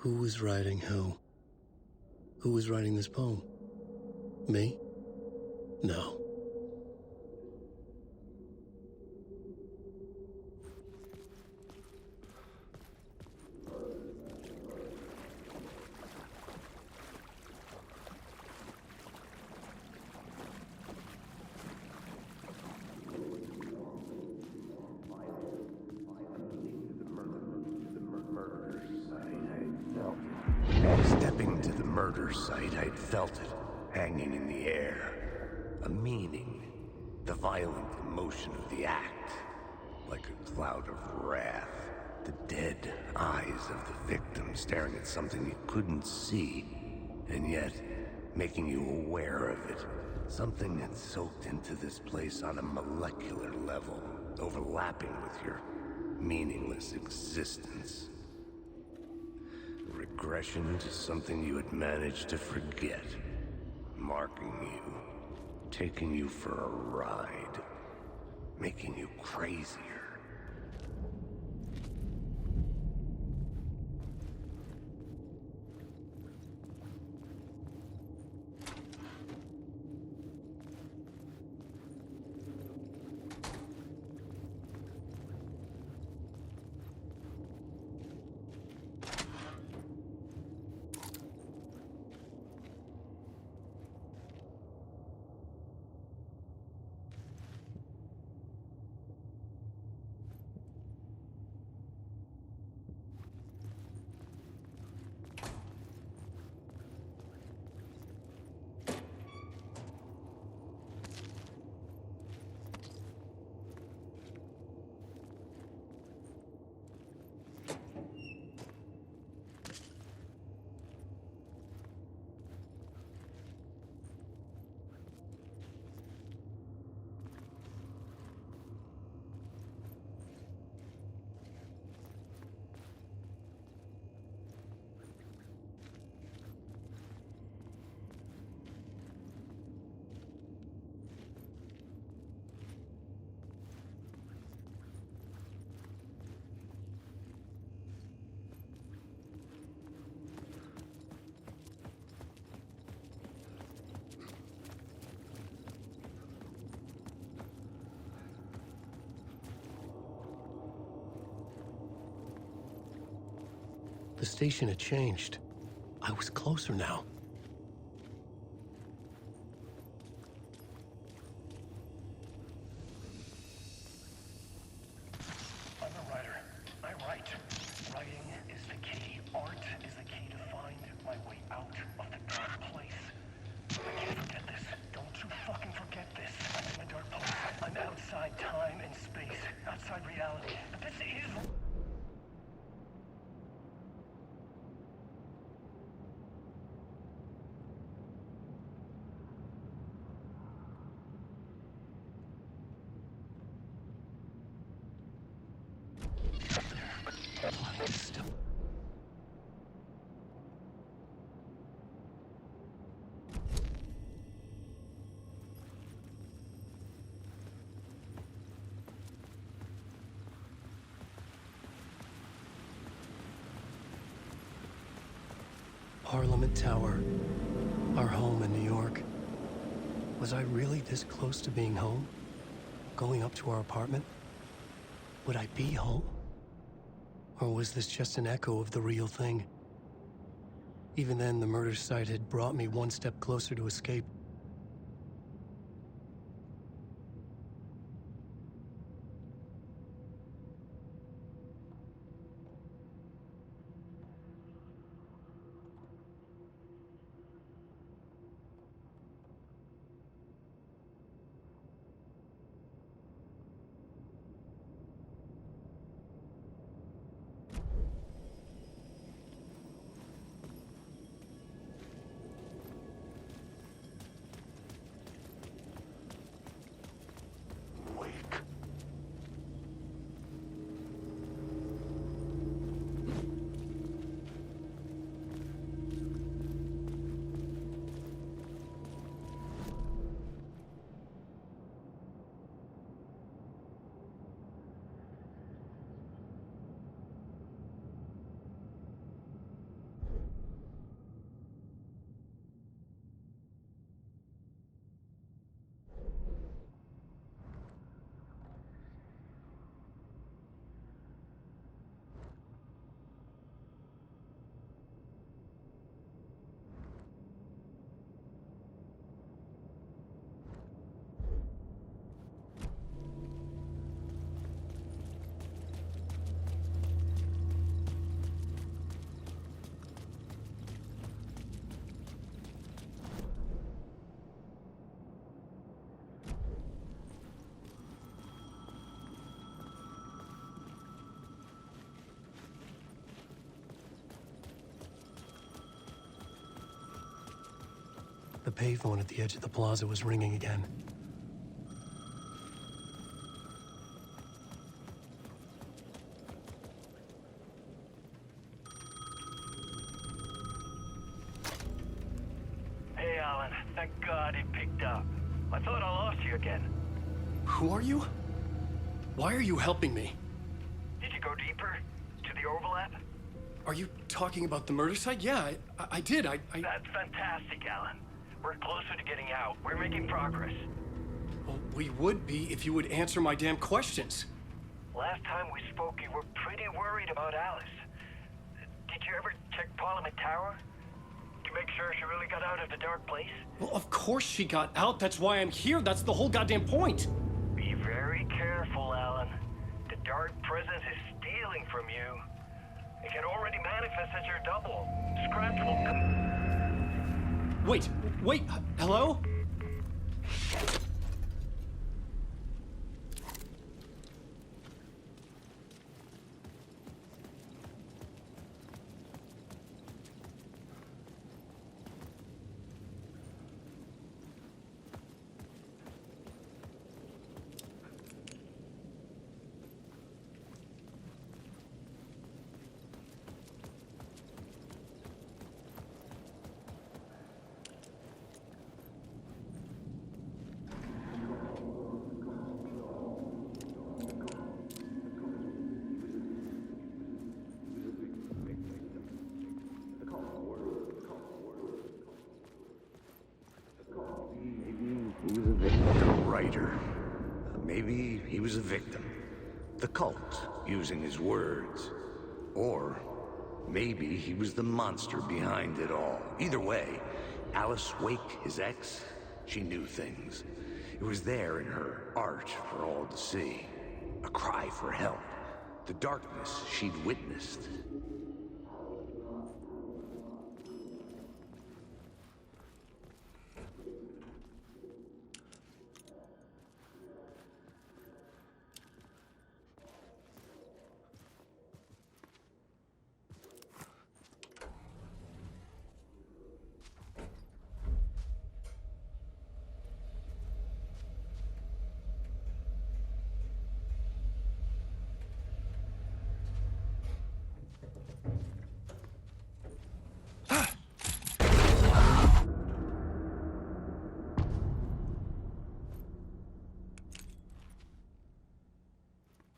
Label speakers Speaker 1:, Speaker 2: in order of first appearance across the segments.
Speaker 1: Who was writing who? Who was writing this poem? Me? No.
Speaker 2: Stepping to the murder site, I'd felt it, hanging in the air. A meaning. The violent emotion of the act. Like a cloud of wrath. The dead eyes of the victim staring at something you couldn't see, and yet making you aware of it. Something that soaked into this place on a molecular level, overlapping with your meaningless existence. Regression to something you had managed to forget. Marking you. Taking you for a ride. Making you crazier.
Speaker 1: The station had changed. I was closer now.
Speaker 3: I'm a writer. I write. Writing is the key. Art is the key to find my way out of the dark place. I can't forget this. Don't you fucking forget this. I'm in a dark place. I'm outside time and space. Outside reality. But this is...
Speaker 1: Parliament Tower. Our home in New York. Was I really this close to being home? Going up to our apartment? Would I be home? Or was this just an echo of the real thing? Even then, the murder site had brought me one step closer to escape. payphone at the edge of the plaza was ringing again.
Speaker 3: Hey, Alan. Thank God it picked up. I thought I lost you again.
Speaker 1: Who are you? Why are you helping me?
Speaker 3: Did you go deeper? To the overlap?
Speaker 1: Are you talking about the murder site? Yeah, I did.
Speaker 3: That's fantastic, Alan. We're closer to getting out. We're making progress.
Speaker 1: Well, we would be if you would answer my damn questions.
Speaker 3: Last time we spoke, you were pretty worried about Alice. Did you ever check Parliament Tower? To make sure she really got out of the dark place?
Speaker 1: Well, of course she got out. That's why I'm here. That's the whole goddamn point.
Speaker 3: Be very careful, Alan. The dark presence is stealing from you. It can already manifest as your double. Scratch will come.
Speaker 1: Wait, hello?
Speaker 2: He was a victim. A writer. Maybe he was a victim. The cult, using his words. Or maybe he was the monster behind it all. Either way, Alice Wake, his ex, she knew things. It was there in her art for all to see. A cry for help. The darkness she'd witnessed.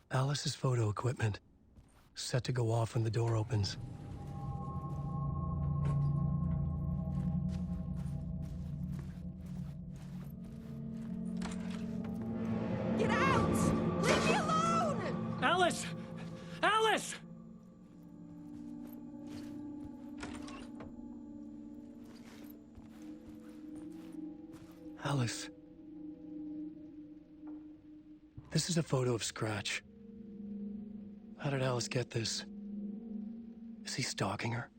Speaker 1: Alice's photo equipment. Set to go off when the door opens.
Speaker 4: Get out! Leave me alone!
Speaker 1: Alice! Alice! Alice. This is a photo of Scratch. How did Alice get this? Is he stalking her?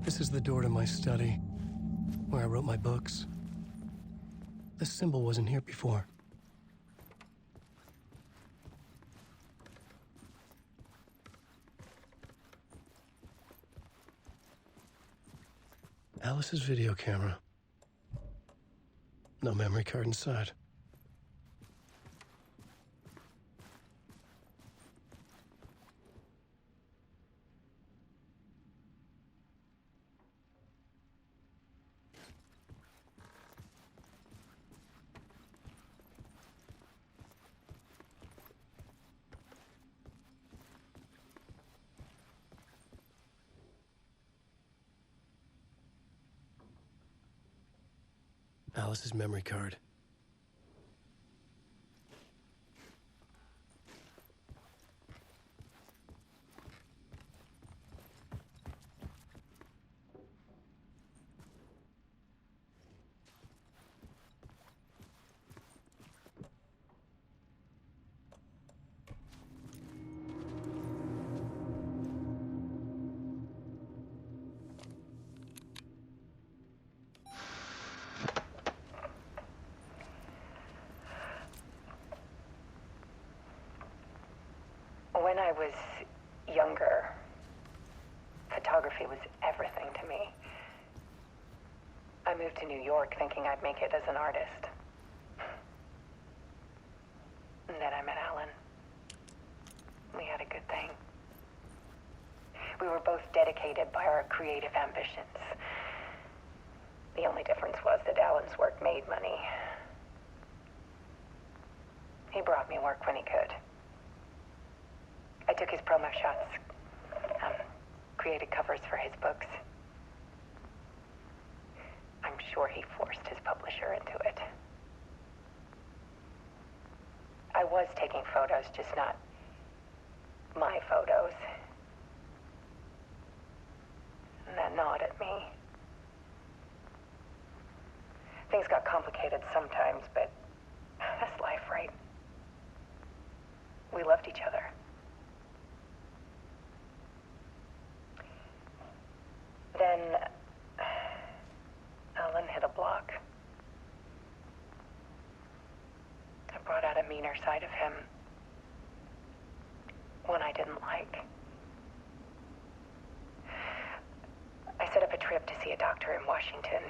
Speaker 1: This is the door to my study, where I wrote my books. This symbol wasn't here before. Alice's video camera. No memory card inside. Alice's memory card.
Speaker 5: When I was younger, photography was everything to me. I moved to New York thinking I'd make it as an artist. And then I met Alan. We had a good thing. We were both dedicated by our creative ambitions. The only difference was that Alan's work made money. He brought me work when he could. I took his promo shots, created covers for his books. I'm sure he forced his publisher into it. I was taking photos, just not my photos. And that gnawed at me. Things got complicated sometimes, but that's life, right? We loved each other. Then Alan hit a block. I brought out a meaner side of him. One I didn't like. I set up a trip to see a doctor in Washington.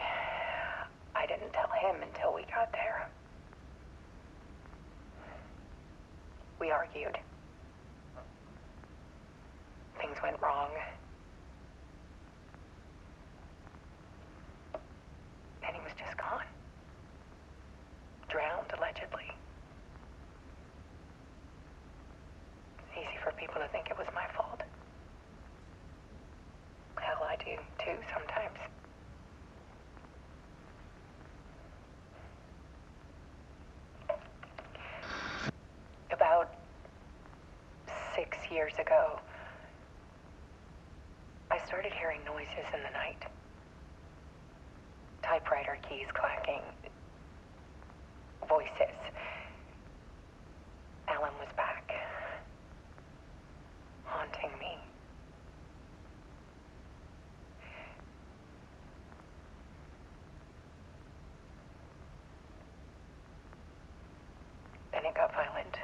Speaker 5: I didn't tell him until we got there. We argued. Things went wrong. And he was just gone. Drowned, allegedly. It's easy for people to think it was my fault. Hell, I do, too, sometimes. About 6 years ago, I started hearing noises in the night. Typewriter keys clacking. Voices. Alan was back. Haunting me. Then it got violent.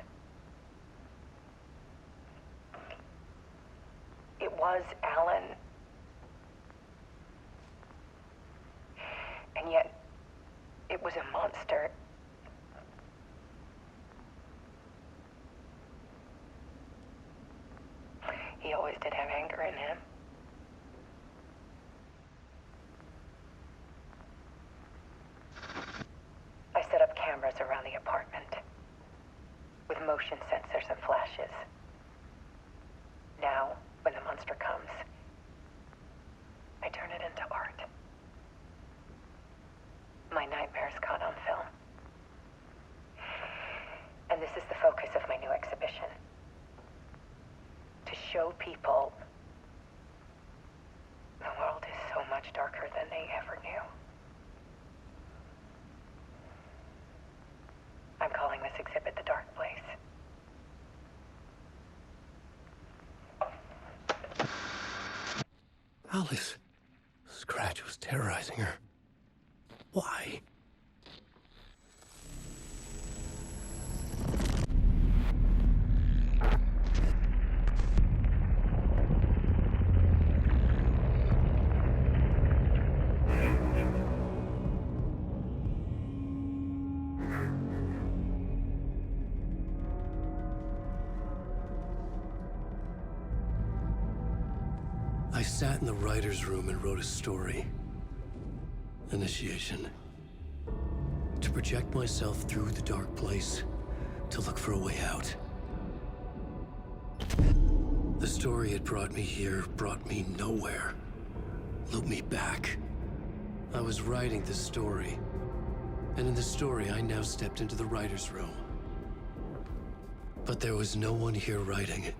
Speaker 5: It was Alan. And yet, it was a monster. He always did have anger in him. I set up cameras around the apartment with motion sensors and flashes. Now, when the monster comes, I turn it into art. My nightmares caught on film. And this is the focus of my new exhibition. To show people the world is so much darker than they ever knew. I'm calling this exhibit The Dark Place.
Speaker 1: Alice. Scratch was terrorizing her. Why? I sat in the writer's room and wrote a story. Initiation. To project myself through the dark place, to look for a way out. The story had brought me here, brought me nowhere. Looped me back. I was writing the story. And in the story, I now stepped into the writer's room. But there was no one here writing it.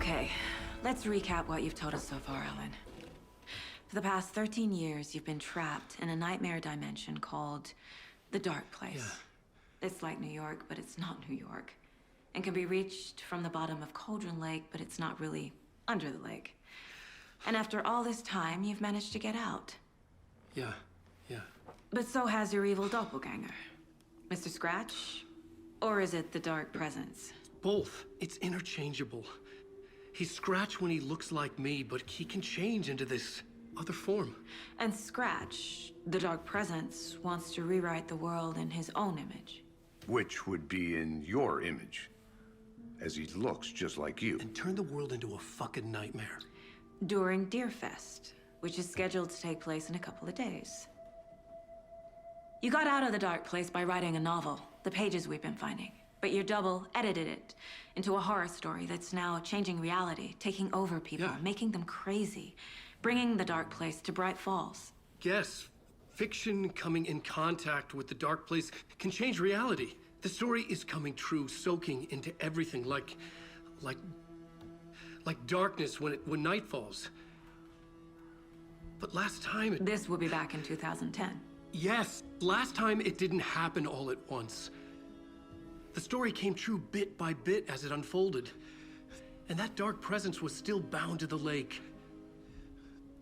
Speaker 6: Okay, let's recap what you've told us so far, Alan. For the past 13 years, you've been trapped in a nightmare dimension called the Dark Place.
Speaker 1: Yeah.
Speaker 6: It's like New York, but it's not New York. And can be reached from the bottom of Cauldron Lake, but it's not really under the lake. And after all this time, you've managed to get out.
Speaker 1: Yeah.
Speaker 6: But so has your evil doppelganger. Mr. Scratch? Or is it the Dark Presence?
Speaker 1: Both. It's interchangeable. He's Scratch when he looks like me, but he can change into this other form.
Speaker 6: And Scratch, the Dark Presence, wants to rewrite the world in his own image.
Speaker 2: Which would be in your image, as he looks just like you.
Speaker 1: And turn the world into a fucking nightmare.
Speaker 6: During Deerfest, which is scheduled to take place in a couple of days. You got out of the Dark Place by writing a novel, the pages we've been finding. But your double edited it into a horror story that's now changing reality, taking over people,
Speaker 1: Yeah.
Speaker 6: making them crazy, bringing the Dark Place to Bright Falls.
Speaker 1: Yes, fiction coming in contact with the Dark Place can change reality. The story is coming true, soaking into everything like darkness when night falls. But last time
Speaker 6: This will be back in 2010.
Speaker 1: Yes, last time it didn't happen all at once. The story came true bit by bit as it unfolded. And that dark presence was still bound to the lake.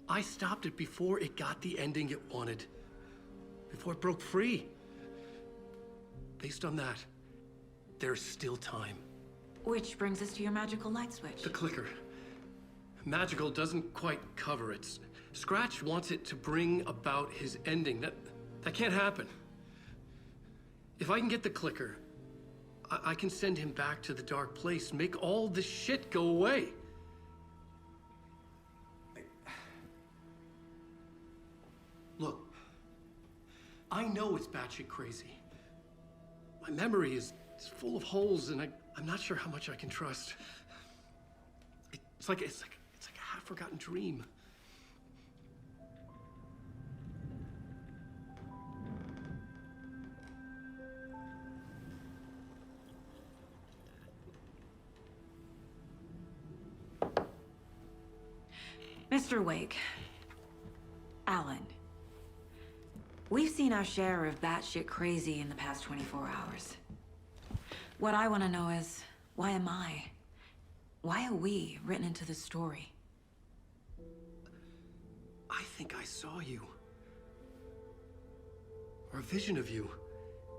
Speaker 1: I stopped it before it got the ending it wanted. Before it broke free. Based on that, there's still time.
Speaker 6: Which brings us to your magical light switch.
Speaker 1: The clicker. Magical doesn't quite cover it. Scratch wants it to bring about his ending. That can't happen. If I can get the clicker, I can send him back to the Dark Place, make all this shit go away. Look, I know it's batshit crazy. My memory is full of holes, and I'm not sure how much I can trust. It's like a half-forgotten dream.
Speaker 6: Mr. Wake. Alan. We've seen our share of batshit crazy in the past 24 hours. What I want to know is, why am I? Why are we written into the story?
Speaker 1: I think I saw you. Or a vision of you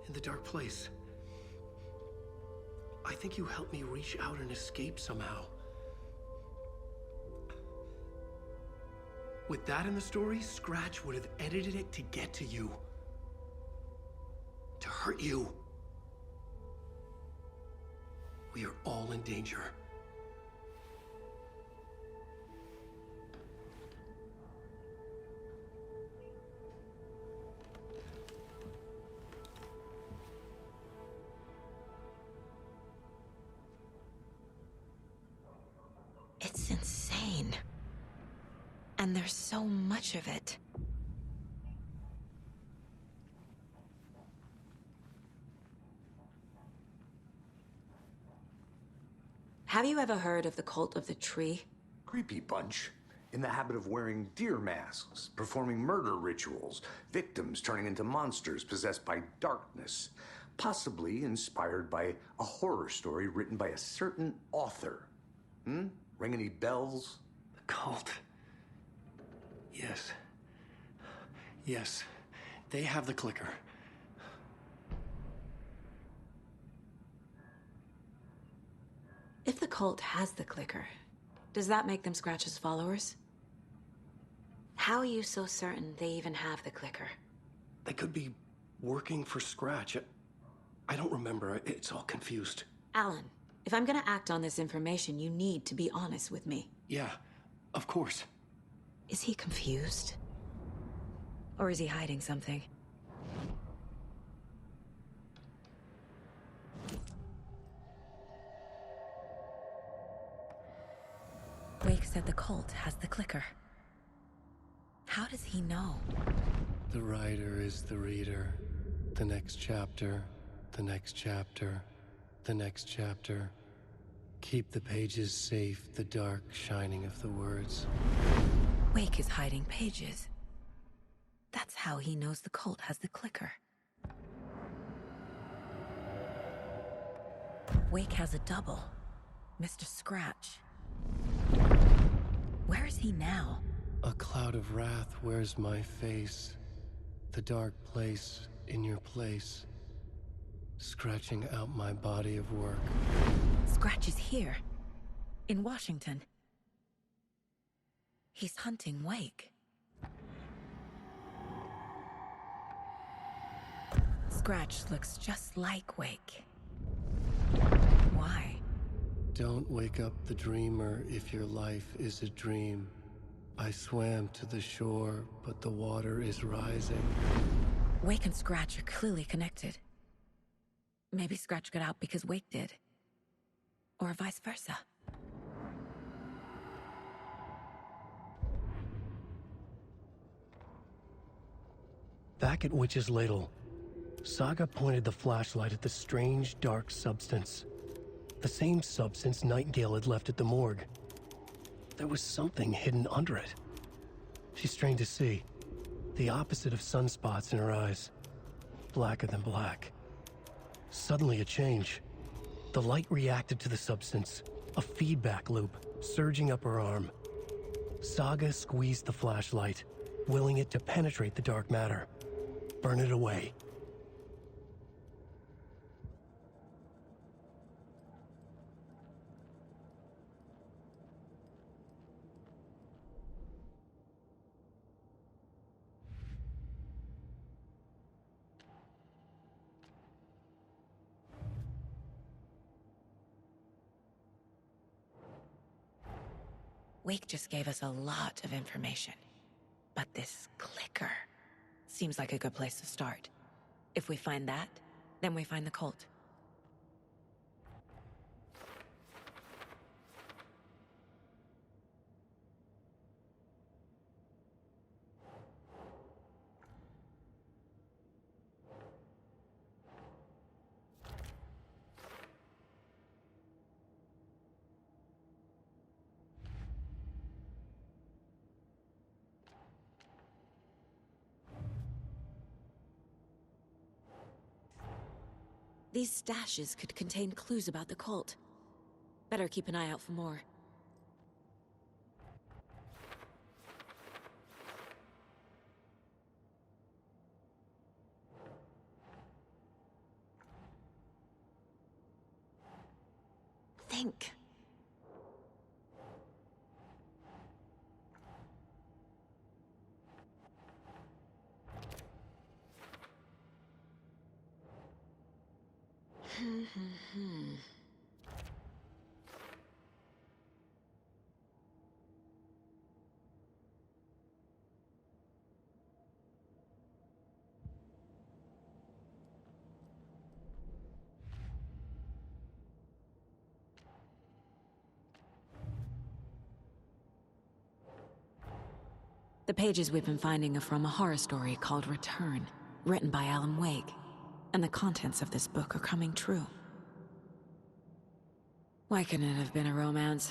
Speaker 1: in the Dark Place. I think you helped me reach out and escape somehow. With that in the story, Scratch would have edited it to get to you. To hurt you. We are all in danger.
Speaker 6: It's insane. And there's so much of it. Have you ever heard of the Cult of the Tree?
Speaker 2: Creepy bunch. In the habit of wearing deer masks, performing murder rituals, victims turning into monsters possessed by darkness, possibly inspired by a horror story written by a certain author. Ring any bells?
Speaker 1: The cult. Yes. Yes. They have the clicker.
Speaker 6: If the cult has the clicker, does that make them Scratch's followers? How are you so certain they even have the clicker?
Speaker 1: They could be working for Scratch. I don't remember. It's all confused.
Speaker 6: Alan, if I'm gonna act on this information, you need to be honest with me.
Speaker 1: Yeah, of course.
Speaker 6: Is he confused? Or is he hiding something? Wake said the cult has the clicker. How does he know?
Speaker 1: The writer is the reader. The next chapter, the next chapter, the next chapter. Keep the pages safe, the dark shining of the words.
Speaker 6: Wake is hiding pages. That's how he knows the cult has the clicker. Wake has a double. Mr. Scratch. Where is he now?
Speaker 1: A cloud of wrath wears my face. The dark place in your place. Scratching out my body of work.
Speaker 6: Scratch is here. In Washington. He's hunting Wake. Scratch looks just like Wake. Why?
Speaker 1: Don't wake up the dreamer if your life is a dream. I swam to the shore, but the water is rising.
Speaker 6: Wake and Scratch are clearly connected. Maybe Scratch got out because Wake did. Or vice versa.
Speaker 1: Back at Witch's Ladle, Saga pointed the flashlight at the strange, dark substance. The same substance Nightingale had left at the morgue. There was something hidden under it. She strained to see. The opposite of sunspots in her eyes. Blacker than black. Suddenly a change. The light reacted to the substance. A feedback loop, surging up her arm. Saga squeezed the flashlight, willing it to penetrate the dark matter. Burn it away.
Speaker 6: Wake just gave us a lot of information. But this clicker seems like a good place to start. If we find that, then we find the cult. These stashes could contain clues about the cult. Better keep an eye out for more. Think. The pages we've been finding are from a horror story called Return, written by Alan Wake. And the contents of this book are coming true. Why couldn't it have been a romance?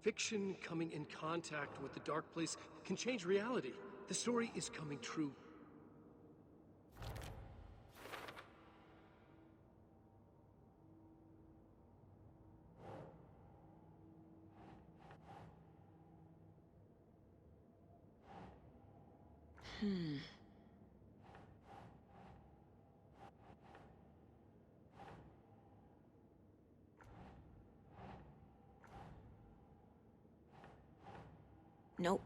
Speaker 7: Fiction coming in contact with the dark place can change reality. The story is coming true.
Speaker 6: Nope.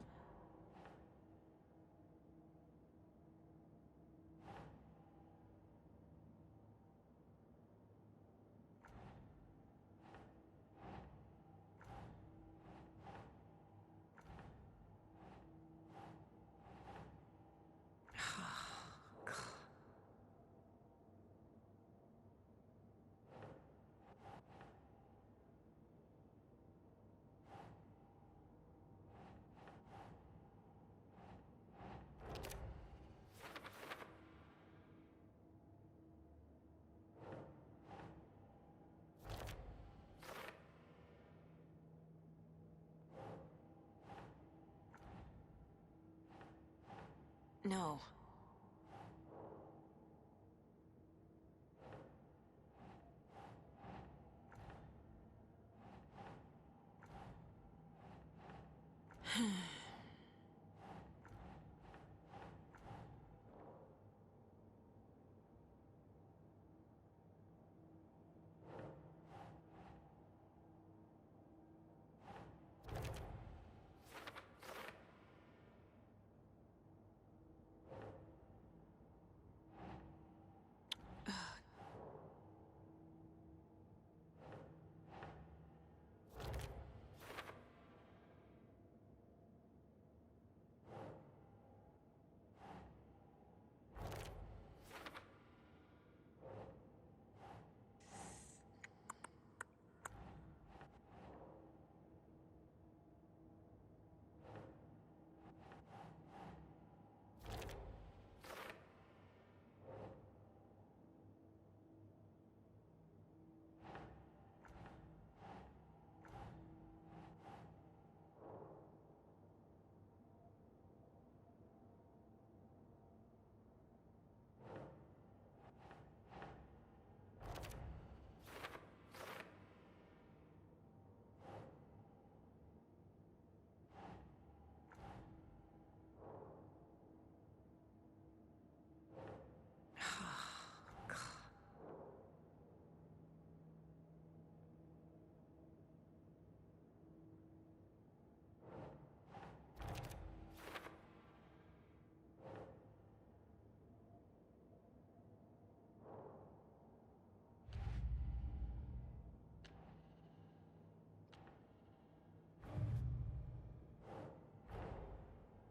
Speaker 6: No.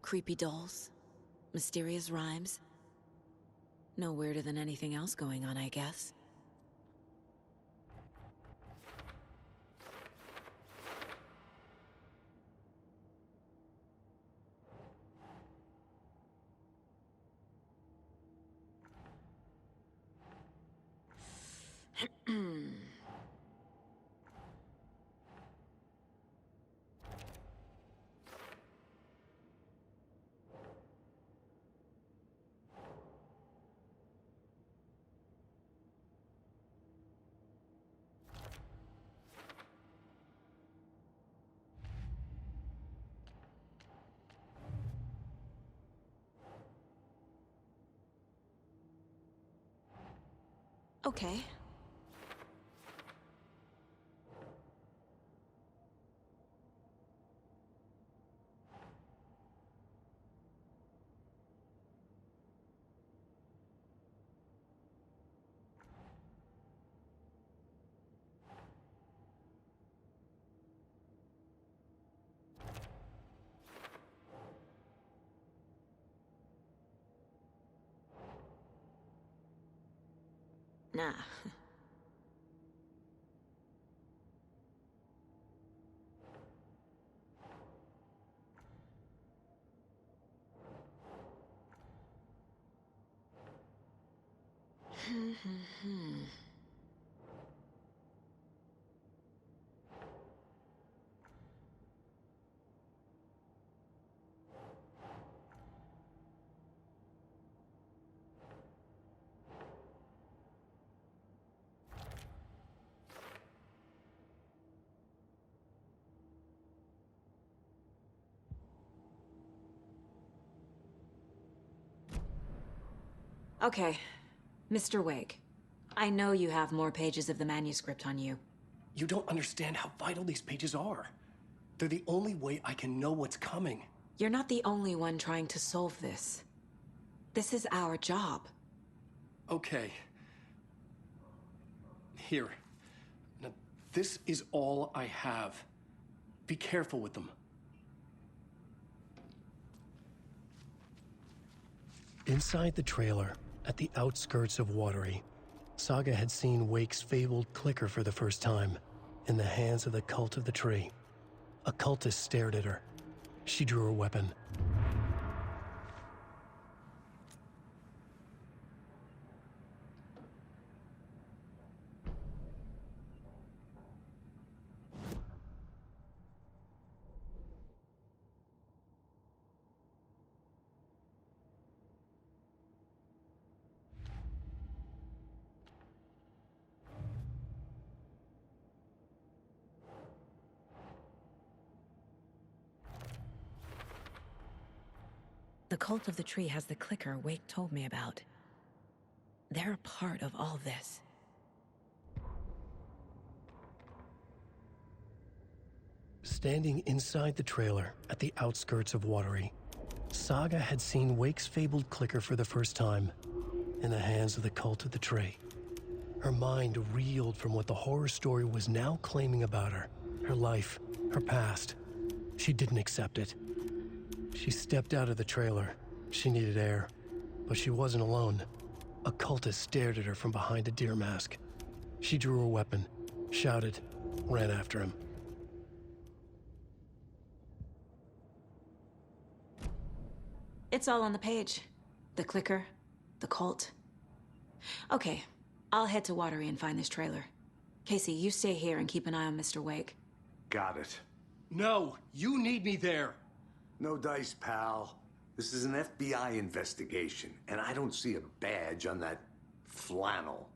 Speaker 6: Creepy dolls, mysterious rhymes. No weirder than anything else going on, I guess. Okay. Nah. Okay, Mr. Wake. I know you have more pages of the manuscript on you.
Speaker 1: You don't understand how vital these pages are. They're the only way I can know what's coming.
Speaker 6: You're not the only one trying to solve this. This is our job.
Speaker 1: Okay. Here. Now, this is all I have. Be careful with them. Inside the trailer, at the outskirts of Watery, Saga had seen Wake's fabled clicker for the first time, in the hands of the Cult of the Tree. A cultist stared at her. She drew her weapon.
Speaker 6: The Cult of the Tree has the clicker Wake told me about. They're a part of all this.
Speaker 1: Standing inside the trailer at the outskirts of Watery, Saga had seen Wake's fabled clicker for the first time, in the hands of the Cult of the Tree. Her mind reeled from what the horror story was now claiming about her, her life, her past. She didn't accept it. She stepped out of the trailer. She needed air, but she wasn't alone. A cultist stared at her from behind a deer mask. She drew her weapon, shouted, ran after him.
Speaker 6: It's all on the page. The clicker, the cult. Okay, I'll head to Watery and find this trailer. Casey, you stay here and keep an eye on Mr. Wake.
Speaker 2: Got it.
Speaker 1: No, you need me there.
Speaker 2: No dice, pal. This is an FBI investigation, and I don't see a badge on that flannel.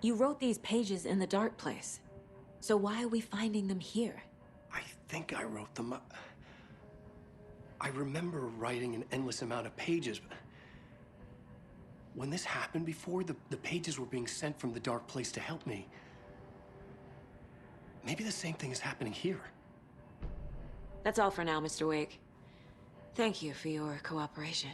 Speaker 6: You wrote these pages in the dark place. So why are we finding them here?
Speaker 1: I think I wrote them. I remember writing an endless amount of pages, but when this happened before, the pages were being sent from the dark place to help me. Maybe the same thing is happening here.
Speaker 6: That's all for now, Mr. Wake. Thank you for your cooperation.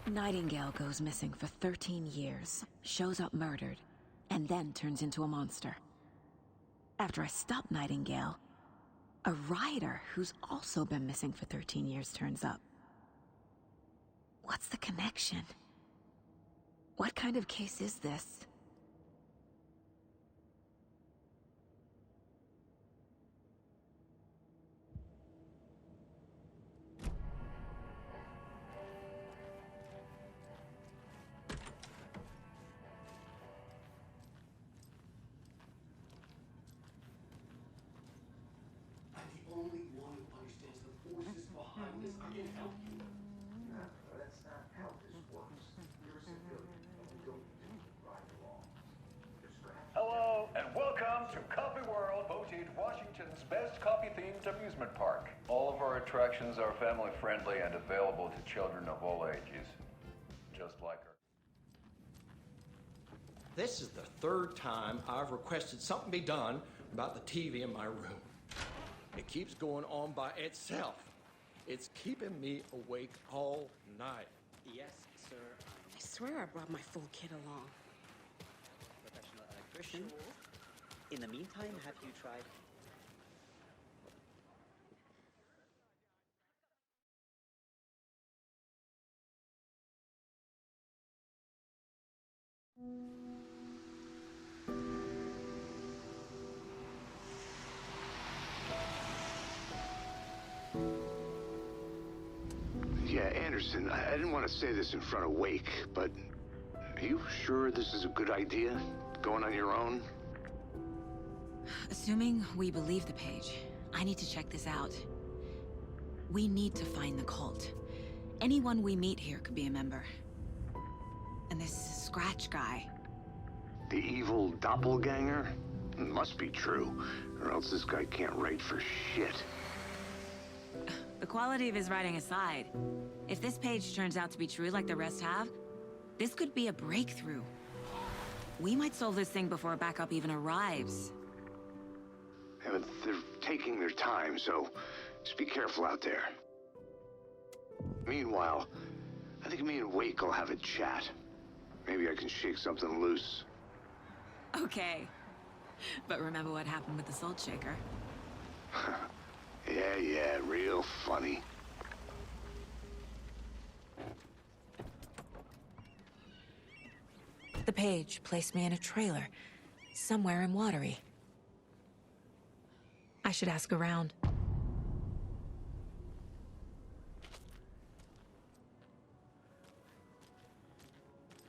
Speaker 8: Nightingale goes missing for 13 years, shows up murdered, and then turns into a monster. After I stop Nightingale, a rider who's also been missing for 13 years turns up. What's the connection? What kind of case is this?
Speaker 1: I'm the only one who understands the forces behind this. I can help you.
Speaker 2: No, that's not how this works. You're a civilian, and we don't do right or wrong.
Speaker 9: Hello, and welcome to Coffee World, voted Washington's best coffee-themed amusement park. All of our attractions are family-friendly and available to children of all ages, just like her.
Speaker 10: This is the third time I've requested something be done about the TV in my room. It keeps going on by itself. It's keeping me awake all night.
Speaker 11: Yes, sir.
Speaker 12: I swear I brought my full kit along.
Speaker 11: Professional electrician. In the meantime, have you tried?
Speaker 2: Yeah, Anderson, I didn't want to say this in front of Wake, but are you sure this is a good idea? Going on your own?
Speaker 6: Assuming we believe the page, I need to check this out. We need to find the cult. Anyone we meet here could be a member. And this Scratch guy.
Speaker 2: The evil doppelganger? Must be true, or else this guy can't write for shit.
Speaker 6: The quality of his writing aside, if this page turns out to be true like the rest have, this could be a breakthrough. We might solve this thing before backup even arrives.
Speaker 2: Yeah, but they're taking their time, so just be careful out there. Meanwhile, I think me and Wake will have a chat. Maybe I can shake something loose.
Speaker 6: Okay. But remember what happened with the Salt Shaker?
Speaker 2: Yeah, real funny.
Speaker 6: The page placed me in a trailer, somewhere in Watery. I should ask around.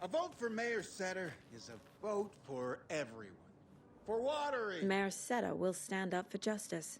Speaker 13: A vote for Mayor Setter is a vote for everyone. For Watery!
Speaker 6: Mayor Seta will stand up for justice.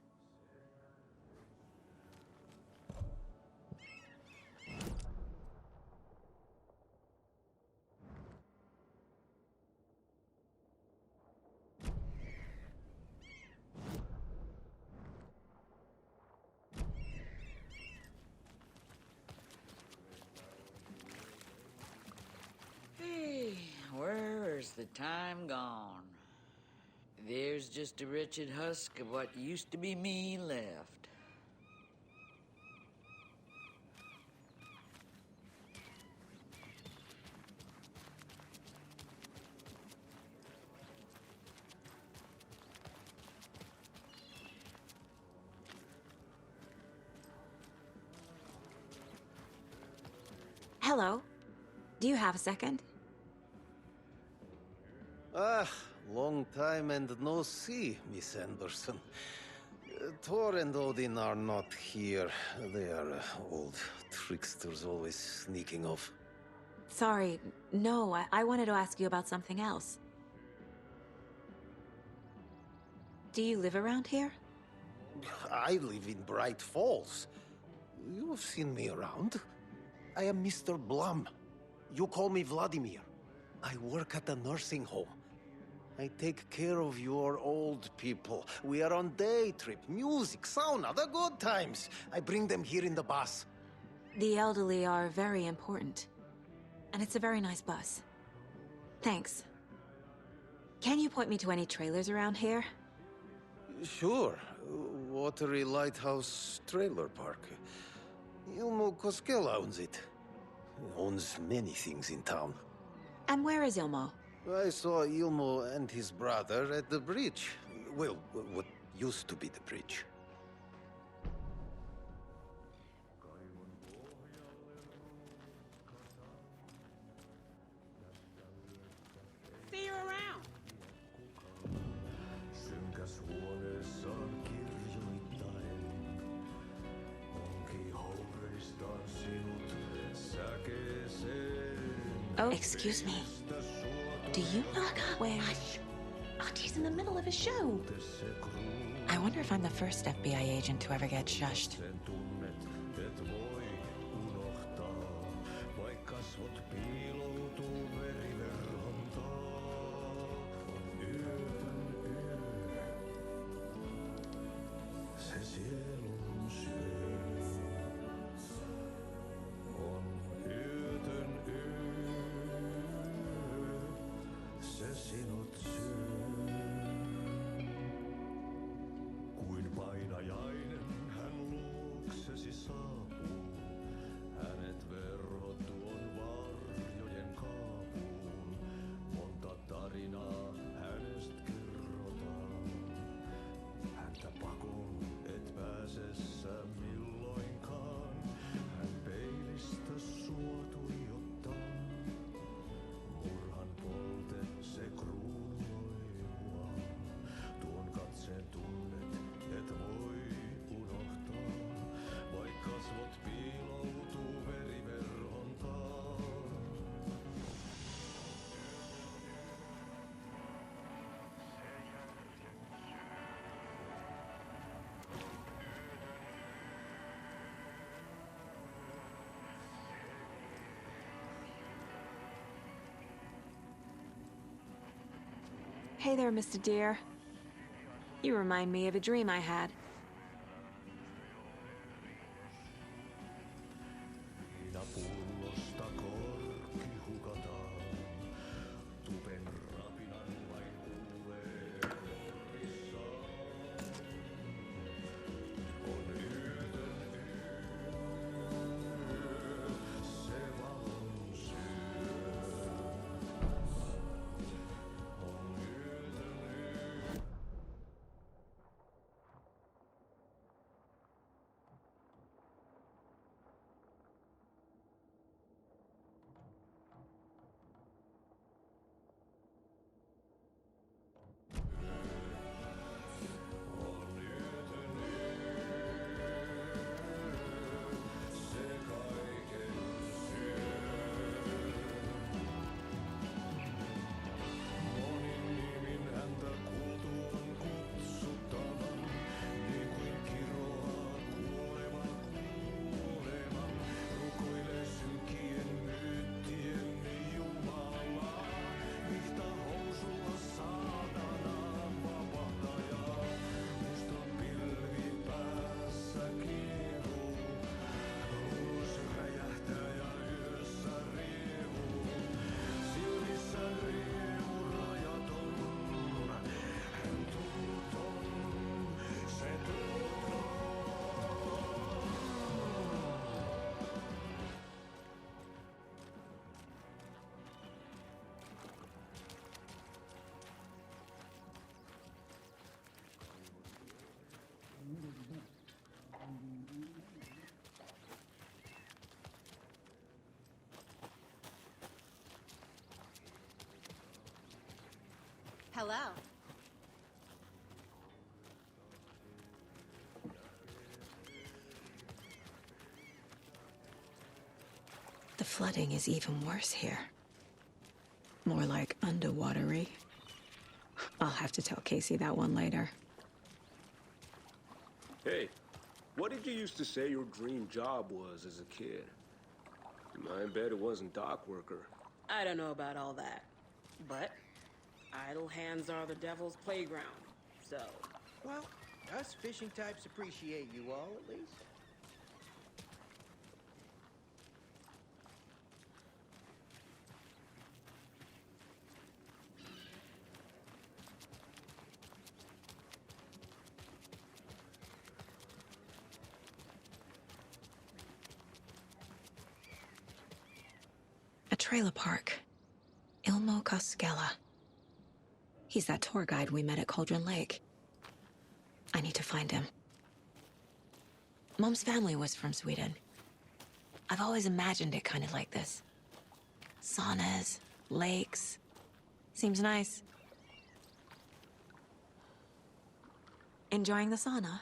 Speaker 14: Hey, where's the time gone? There's just a wretched husk of what used to be me left.
Speaker 6: Hello. Do you have a second?
Speaker 15: Ah, long time and no see, Miss Anderson. Thor and Odin are not here. They are old tricksters always sneaking off.
Speaker 6: Sorry. No, I wanted to ask you about something else. Do you live around here?
Speaker 15: I live in Bright Falls. You have seen me around. I am Mr. Blum. You call me Vladimir. I work at a nursing home. I take care of your old people. We are on day trip, music, sauna, the good times. I bring them here in the bus.
Speaker 6: The elderly are very important. And it's a very nice bus. Thanks. Can you point me to any trailers around here?
Speaker 15: Sure. Watery Lighthouse Trailer Park. Ilmo Koskela owns it. Owns many things in town.
Speaker 8: And where is Ilmo?
Speaker 15: I saw Ilmo and his brother at the bridge. Well, what used to be the bridge.
Speaker 12: See you around.
Speaker 8: Oh, excuse me. Do you know where...
Speaker 6: Hush. Artie's in the middle of a show.
Speaker 8: I wonder if I'm the first FBI agent to ever get shushed.
Speaker 16: Kuin painajainen hän luoksesi saapuu. Hänet verhot tuon varjojen kaapuun. Monta tarinaa hänestä kerrotaan. Häntä pakoon et pääse sä milloinkaan. Hän peilistä sua tuijottaa. Murhan polte se kruunoi mua. Tuon katseen tunnet et voi unohtaa. Vaik kasvot piiloutuu veriverhon taa.
Speaker 8: Hey there, Mr. Deer. You remind me of a dream I had.
Speaker 16: Viinapullosta korkki hukataan. Tupen rapinan vain kuulee korissaan. On yötön yö, se valon syö. On yötön yö.
Speaker 4: Hello.
Speaker 8: The flooding is even worse here. More like underwatery. I'll have to tell Casey that one later.
Speaker 7: Hey, what did you used to say your dream job was as a kid? I bet it wasn't dock worker.
Speaker 12: I don't know about all that, but idle hands are the devil's playground, so...
Speaker 17: Well, us fishing types appreciate you all, at least.
Speaker 8: trailer park. Ilmo Koskela. He's that tour guide we met at Cauldron Lake. I need to find him. Mom's family was from Sweden. I've always imagined it kind of like this. Saunas, lakes. Seems nice. Enjoying the sauna?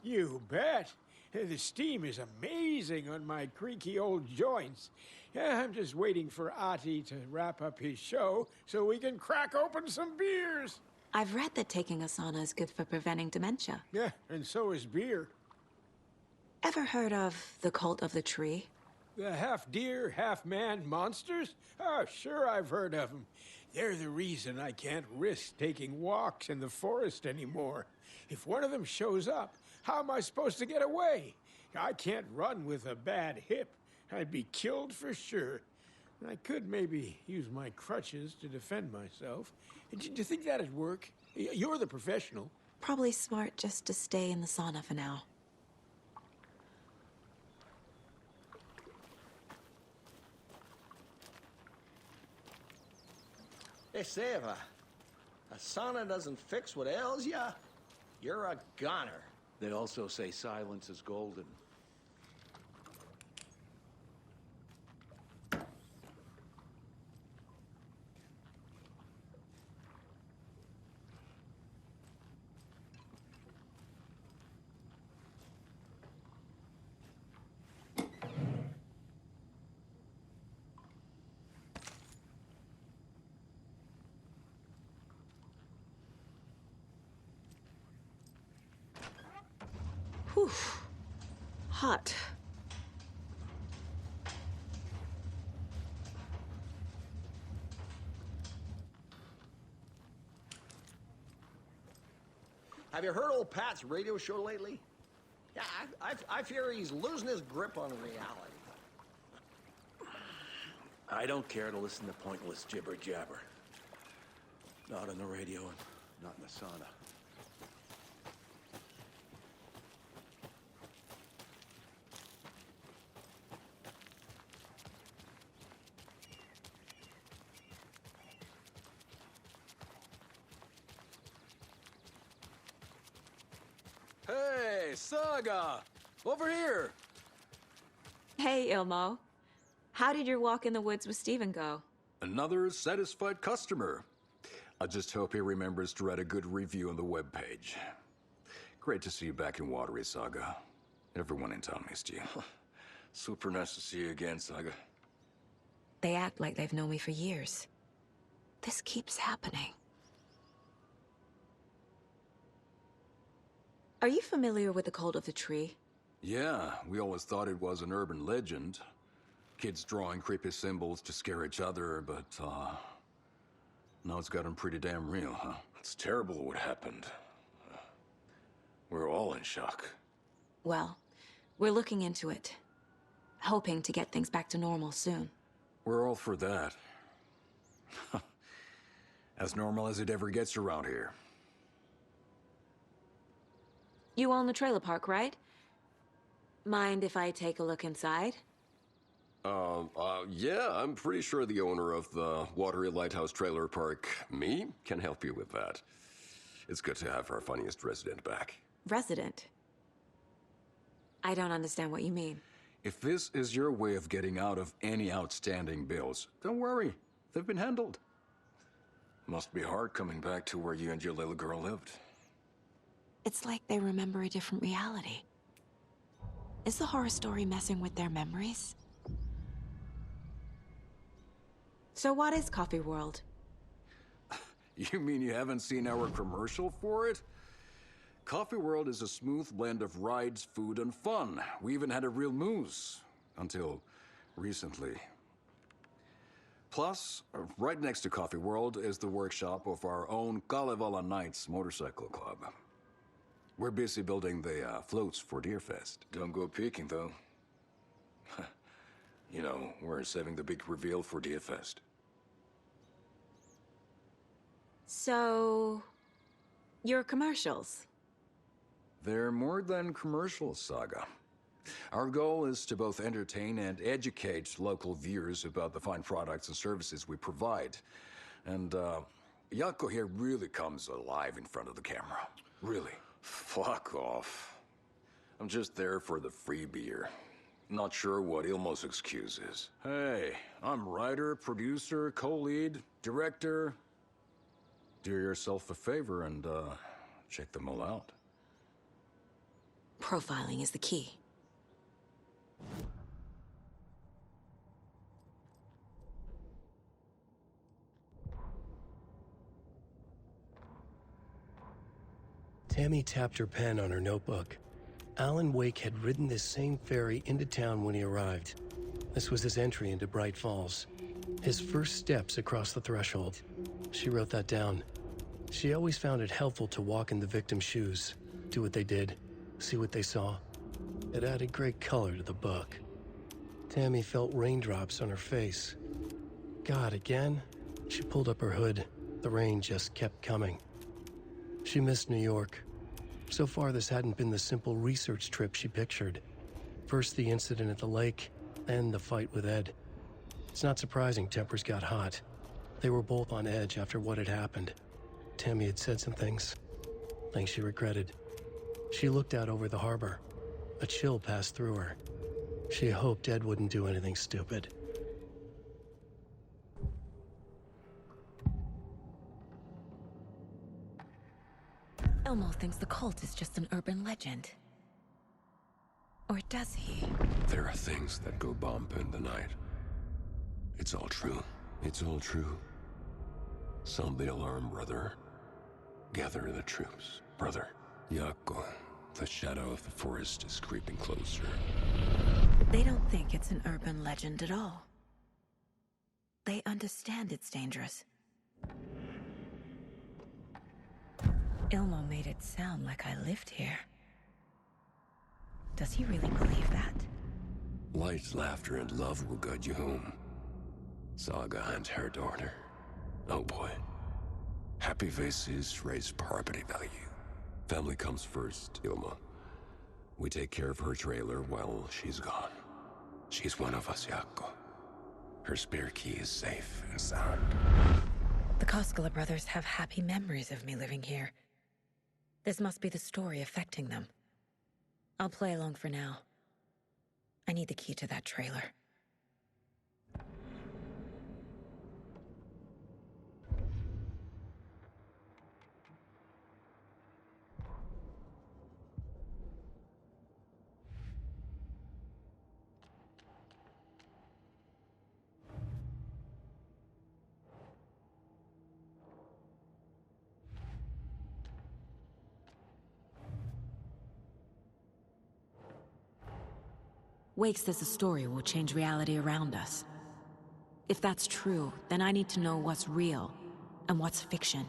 Speaker 18: You bet. The steam is amazing on my creaky old joints. I'm just waiting for Ati to wrap up his show so we can crack open some beers.
Speaker 8: I've read that taking a sauna is good for preventing dementia.
Speaker 18: Yeah, and so is beer.
Speaker 8: Ever heard of the cult of the tree?
Speaker 18: The half-deer, half-man monsters? Oh, sure I've heard of them. They're the reason I can't risk taking walks in the forest anymore. If one of them shows up, how am I supposed to get away? I can't run with a bad hip. I'd be killed for sure. I could maybe use my crutches to defend myself. Do you think that'd work? You're the professional.
Speaker 8: Probably smart just to stay in the sauna for now.
Speaker 10: Hey, Seva, a sauna doesn't fix what ails ya? You're a goner.
Speaker 19: They also say silence is golden.
Speaker 8: Whew. Hot.
Speaker 10: Have you heard old Pat's radio show lately? Yeah, I fear he's losing his grip on reality.
Speaker 19: I don't care to listen to pointless jibber-jabber. Not on the radio and not in the sauna.
Speaker 20: Hey, Saga! Over here!
Speaker 8: Hey, Ilmo. How did your walk in the woods with Steven go?
Speaker 20: Another satisfied customer. I just hope he remembers to write a good review on the webpage. Great to see you back in Watery, Saga. Everyone in town missed you.
Speaker 19: Super nice to see you again, Saga.
Speaker 8: They act like they've known me for years. This keeps happening. Are you familiar with the cult of the tree?
Speaker 20: Yeah, we always thought it was an urban legend. Kids drawing creepy symbols to scare each other, but, now it's gotten pretty damn real, huh?
Speaker 19: It's terrible what happened. We're all in shock.
Speaker 8: Well, we're looking into it. Hoping to get things back to normal soon.
Speaker 20: We're all for that. As normal as it ever gets around here.
Speaker 8: You own the trailer park, right? Mind if I take a look inside?
Speaker 21: Yeah, I'm pretty sure the owner of the Watery Lighthouse Trailer Park, me, can help you with that. It's good to have our funniest resident back.
Speaker 8: Resident? I don't understand what you mean.
Speaker 20: If this is your way of getting out of any outstanding bills, don't worry. They've been handled.
Speaker 19: Must be hard coming back to where you and your little girl lived.
Speaker 8: It's like they remember a different reality. Is the horror story messing with their memories? So what is Coffee World?
Speaker 20: You mean you haven't seen our commercial for it? Coffee World is a smooth blend of rides, food, and fun. We even had a real moose. Until recently. Plus, right next to Coffee World is the workshop of our own Kalevala Knights Motorcycle Club. We're busy building the floats for Deerfest.
Speaker 19: Don't go peeking, though. You know, we're saving the big reveal for Deerfest.
Speaker 8: So... your commercials?
Speaker 20: They're more than commercials, Saga. Our goal is to both entertain and educate local viewers about the fine products and services we provide. And, Yako here really comes alive in front of the camera. Really. Fuck off. I'm just there for the free beer. Not sure what Ilmo's excuse is. Hey, I'm writer, producer, co-lead, director. Do yourself a favor and, check them all out.
Speaker 8: Profiling is the key.
Speaker 1: Tammy tapped her pen on her notebook. Alan Wake had ridden this same ferry into town when he arrived. This was his entry into Bright Falls. His first steps across the threshold. She wrote that down. She always found it helpful to walk in the victim's shoes, do what they did, see what they saw. It added great color to the book. Tammy felt raindrops on her face. God, again? She pulled up her hood. The rain just kept coming. She missed New York. So far, this hadn't been the simple research trip she pictured. First the incident at the lake, then the fight with Ed. It's not surprising tempers got hot. They were both on edge after what had happened. Tammy had said some things she regretted. She looked out over the harbor. A chill passed through her. She hoped Ed wouldn't do anything stupid.
Speaker 8: Elmo thinks the cult is just an urban legend. Or does he?
Speaker 21: There are things that go bump in the night. It's all true. It's all true. Sound the alarm, brother. Gather the troops, brother. Yako, the shadow of the forest is creeping closer.
Speaker 8: They don't think it's an urban legend at all. They understand it's dangerous. Ilmo made it sound like I lived here. Does he really believe that?
Speaker 21: Light, laughter, and love will guide you home. Saga and her daughter. Oh boy. Happy faces raise property value. Family comes first, Ilma. We take care of her trailer while she's gone. She's one of us, Yako. Her spare key is safe and sound.
Speaker 8: The Koskela brothers have happy memories of me living here. This must be the story affecting them. I'll play along for now. I need the key to that trailer. Wake says the story will change reality around us. If that's true, then I need to know what's real and what's fiction.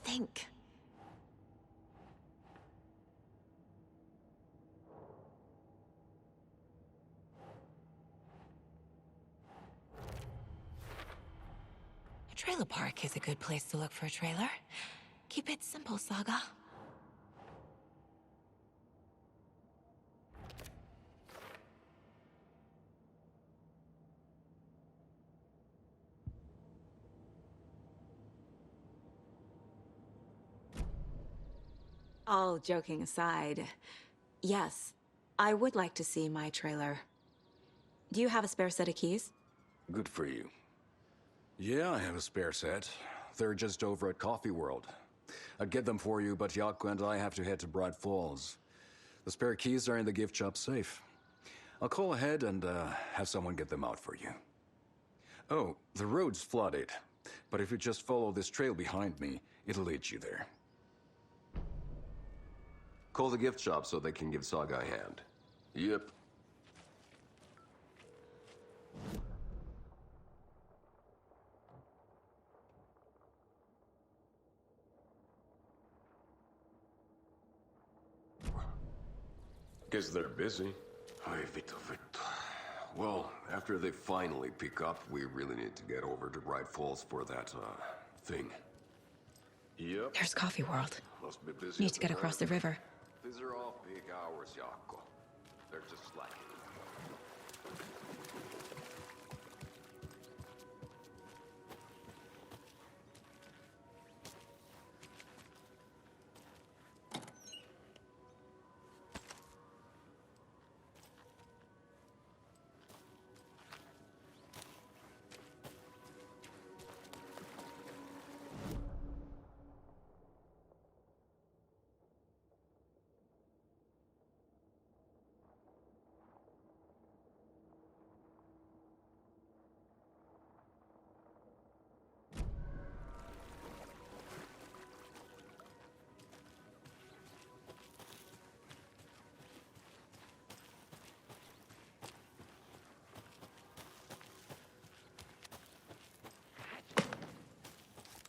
Speaker 8: Think. A trailer park is a good place to look for a trailer. Keep it simple, Saga. All joking aside, yes, I would like to see my trailer. Do you have a spare set of keys?
Speaker 20: Good for you. Yeah, I have a spare set. They're just over at Coffee World. I'd get them for you, but Yako and I have to head to Bright Falls. The spare keys are in the gift shop safe. I'll call ahead and have someone get them out for you. Oh, the road's flooded, but if you just follow this trail behind me, it'll lead you there.
Speaker 21: Call the gift shop so they can give Saga a hand. Yep.
Speaker 7: Guess they're busy.
Speaker 21: Ay, Vito. Well, after they finally pick up, we really need to get over to Bright Falls for that, thing. Yep.
Speaker 3: There's Coffee World.
Speaker 21: Must be busy.
Speaker 3: Need to get across the river.
Speaker 21: These are all big hours, Jaakko. They're just slacking.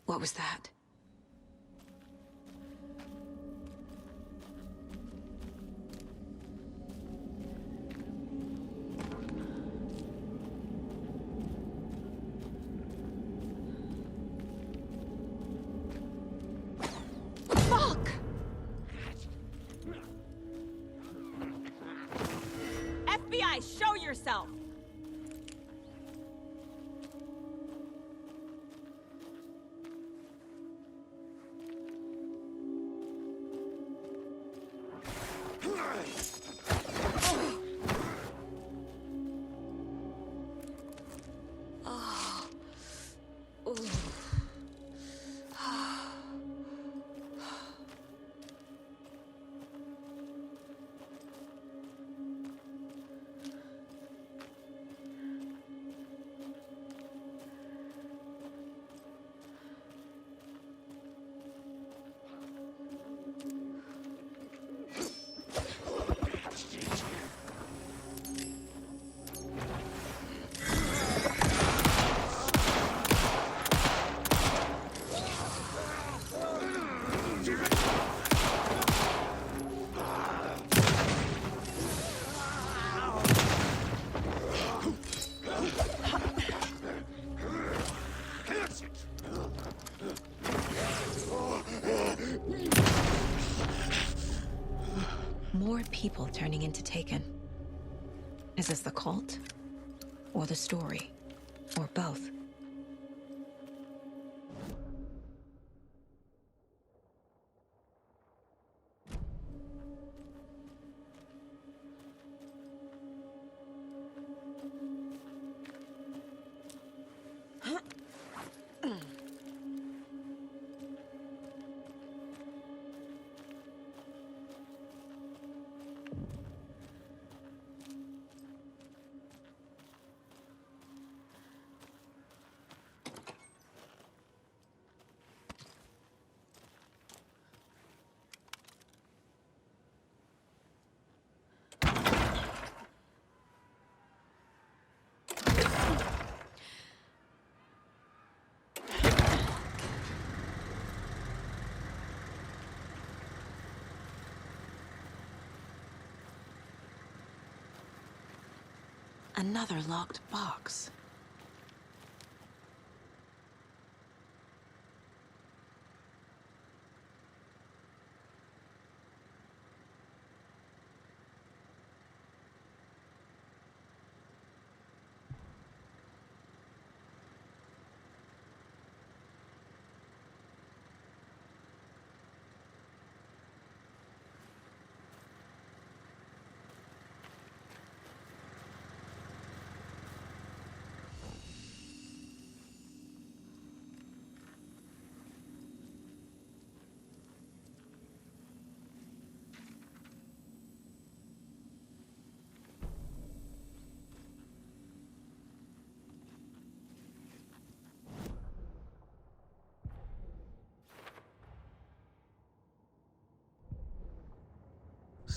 Speaker 3: What was that?
Speaker 4: Fuck! FBI, show yourself!
Speaker 3: More people turning into Taken. Is this the cult? Or the story? Or both? Another locked box.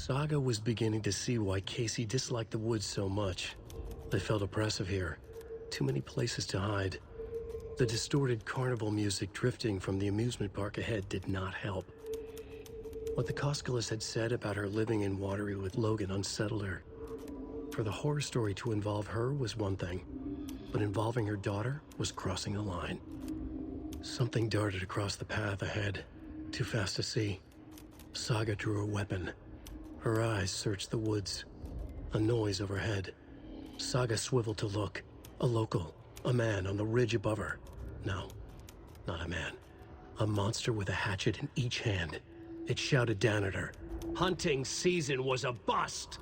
Speaker 1: Saga was beginning to see why Casey disliked the woods so much. They felt oppressive here. Too many places to hide. The distorted carnival music drifting from the amusement park ahead did not help. What the Koskalas had said about her living in Watery with Logan unsettled her. For the horror story to involve her was one thing, but involving her daughter was crossing a line. Something darted across the path ahead, too fast to see. Saga drew a weapon. Her eyes searched the woods. A noise overhead. Saga swiveled to look. A local. A man on the ridge above her. No, not a man. A monster with a hatchet in each hand. It shouted down at her. Hunting season was a bust!